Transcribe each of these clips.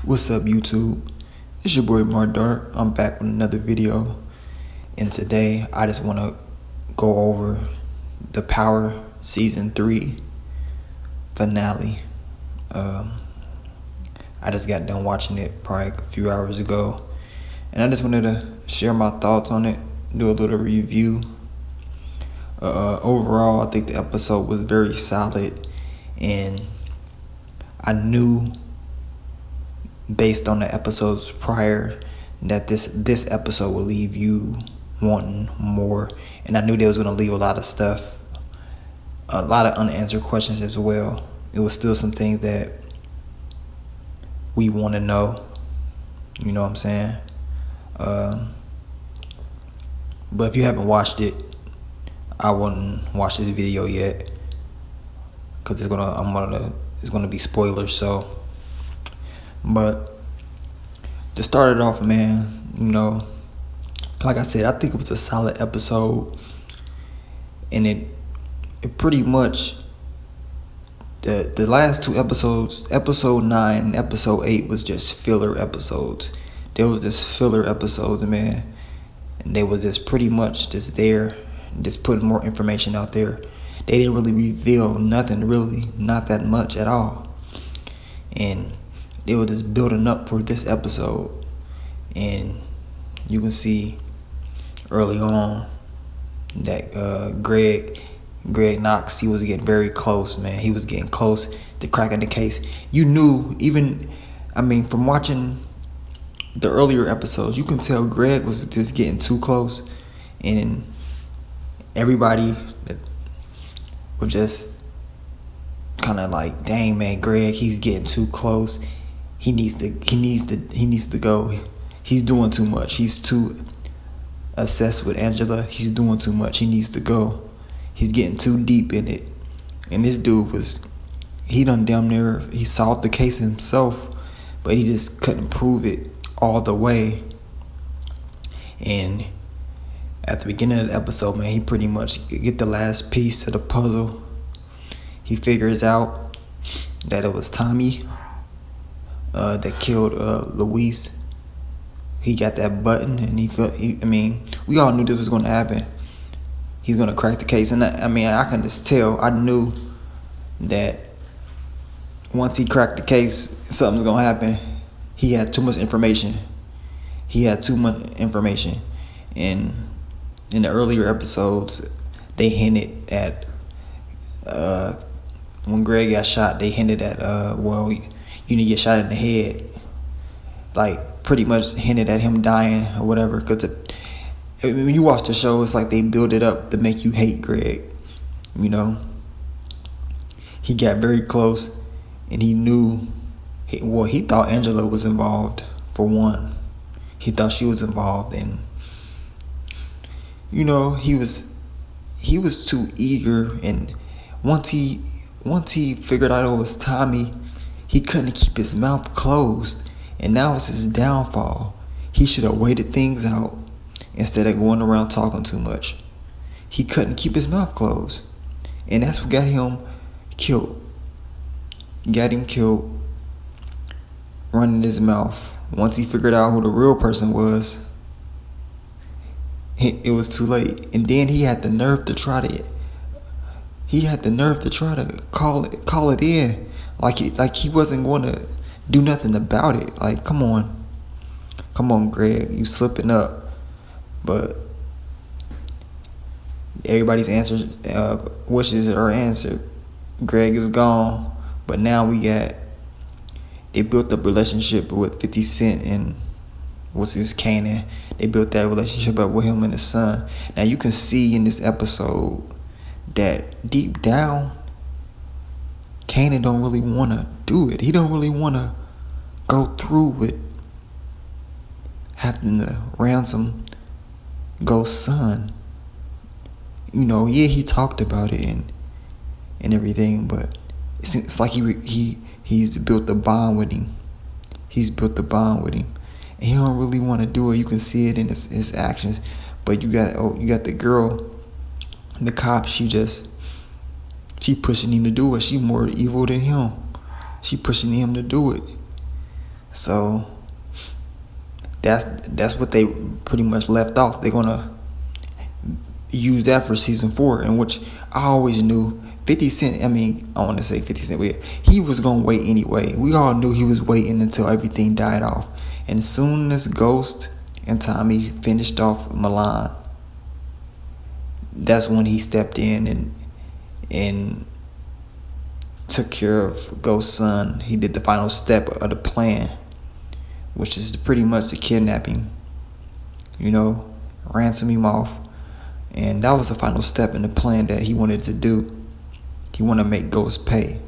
What's up, YouTube? It's your boy Mardart. I'm back with another video, and today I just want to go over the Power Season 3 finale. I just got done watching it probably a few hours ago, and I just wanted to share my thoughts on it, do a little review. Overall, I think the episode was very solid, and I knew based on the episodes prior that this episode will leave you wanting more, and I knew they was gonna leave a lot of stuff, a lot of unanswered questions as well. It was still some things that we want to know, you know what I'm saying? But if you haven't watched it, I wouldn't watch this video yet, cause it's gonna be spoilers. So, but to start it off, man, like I said, I think it was a solid episode, and it pretty much the last two episodes, episode 9 and episode 8, was just filler episodes. There was just filler episodes, man, and they was just pretty much just there, just putting more information out there. They didn't really reveal nothing, really, not that much at all, and they were just building up for this episode. And you can see early on that Greg Knox, he was getting very close, man. He was getting close to cracking the case. You knew, from watching the earlier episodes, you can tell Greg was just getting too close, and everybody was just kind of like, dang, man, Greg, he's getting too close. He needs to go. He's doing too much. He's too obsessed with Angela. He's doing too much. He needs to go. He's getting too deep in it. And this dude he done damn near, he solved the case himself, but he just couldn't prove it all the way. And at the beginning of the episode, man, he pretty much get the last piece of the puzzle. He figures out that it was Tommy that killed Luis. He got that button, and we all knew this was going to happen. He's going to crack the case, and I can just tell. I knew that once he cracked the case, something's going to happen. He had too much information. And in the earlier episodes, they hinted at when Greg got shot. They hinted at you need to get shot in the head, like pretty much hinted at him dying or whatever. Because when you watch the show, it's like they build it up to make you hate Greg. He got very close, and he knew. He thought Angela was involved. For one, he thought she was involved, and he was too eager. And once he figured out it was Tommy, he couldn't keep his mouth closed, and that was his downfall. He should have waited things out instead of going around talking too much. He couldn't keep his mouth closed, and that's what got him killed. Running his mouth. Once he figured out who the real person was, it was too late. And then he had the nerve to try to call it in, like he wasn't going to do nothing about it. Like, come on, Greg, you slipping up. But everybody's wishes are answered. Greg is gone, but now they built up a relationship with 50 Cent and what's his Kanan. They built that relationship up with him and his son. Now you can see in this episode that deep down, Kanan don't really want to do it. He don't really want to go through with having to ransom Ghost's son. He talked about it and everything, but it's like he's built a bond with him. And he don't really want to do it. You can see it in his actions. But you got the girl, the cop. She pushing him to do it. She more evil than him. She pushing him to do it. So that's what they pretty much left off. They're gonna use that for season 4, in which I always knew 50 Cent, I mean, I want to say 50 Cent, but he was going to wait anyway. We all knew he was waiting until everything died off. And as soon as Ghost and Tommy finished off Milan, that's when he stepped in and took care of Ghost's son. He did the final step of the plan, which is pretty much the kidnapping, ransom him off. And that was the final step in the plan that he wanted to do. He wanted to make Ghost pay.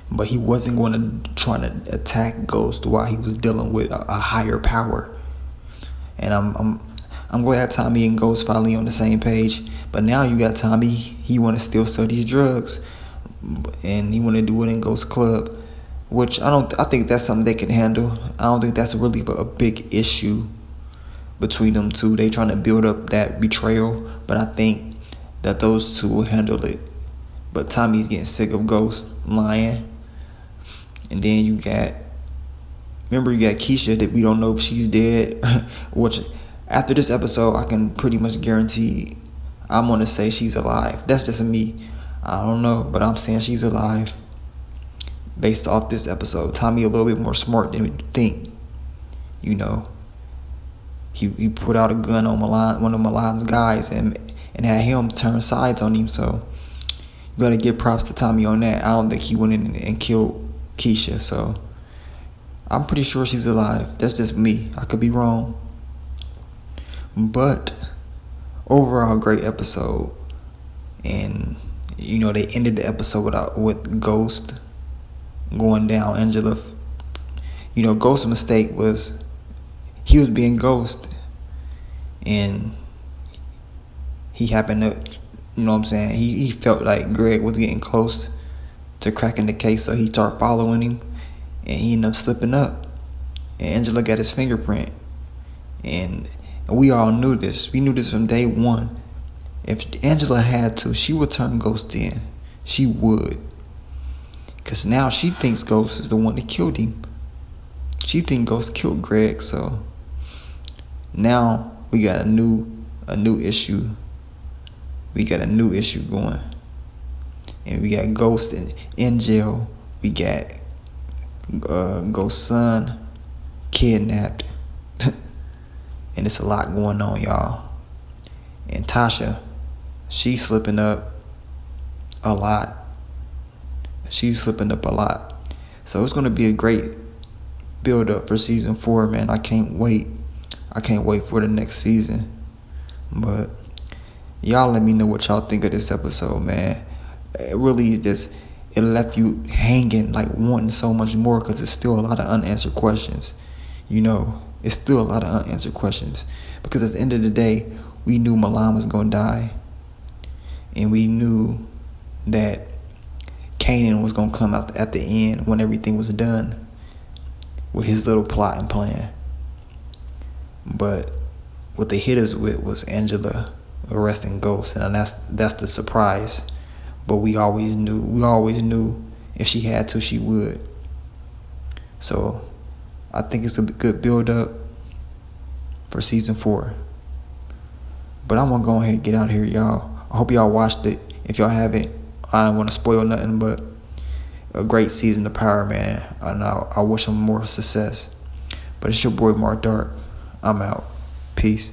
But he wasn't going to try to attack Ghost while he was dealing with a higher power. And I'm glad Tommy and Ghost finally on the same page. But now you got Tommy, he want to still sell these drugs. And he want to do it in Ghost Club. Which I think that's something they can handle. I don't think that's really a big issue between them two. They trying to build up that betrayal, but I think that those two will handle it. But Tommy's getting sick of Ghost lying. And then you got Keisha, that we don't know if she's dead. Which after this episode, I can pretty much guarantee I'm gonna say she's alive. That's just me. I don't know, but I'm saying she's alive based off this episode. Tommy a little bit more smart than we think. He put out a gun on Milan, one of Milan's guys, and had him turn sides on him. So you gotta give props to Tommy on that. I don't think he went in and killed Keisha. So I'm pretty sure she's alive. That's just me. I could be wrong. But overall, great episode. And they ended the episode with Ghost going down Angela. Ghost's mistake was he was being Ghost, and he happened to, he felt like Greg was getting close to cracking the case, so he started following him, and he ended up slipping up, and Angela got his fingerprint, and we all knew this. We knew this from day one. If Angela had to, she would turn Ghost in. She would, because now she thinks Ghost is the one that killed him. She thinks Ghost killed Greg, so now we got a new issue. We got a new issue going. And we got Ghost in jail. We got Ghost's son kidnapped. And it's a lot going on, y'all. And Tasha, she's slipping up a lot. She's slipping up a lot. So it's going to be a great build up for season 4, man. I can't wait. I can't wait for the next season. But y'all let me know what y'all think of this episode, man. It really just, it left you hanging, like wanting so much more, because it's still a lot of unanswered questions. It's still a lot of unanswered questions. Because at the end of the day, we knew Milan was going to die. And we knew that Kanan was going to come out at the end when everything was done with his little plot and plan. But what they hit us with was Angela arresting Ghost, and that's the surprise. But we always knew if she had to, she would. So I think it's a good build up for season 4. But I'm gonna go ahead and get out of here, y'all. I hope y'all watched it. If y'all haven't, I don't want to spoil nothing, but a great season of Power, man. And I wish them more success. But it's your boy Mark Dark. I'm out. Peace.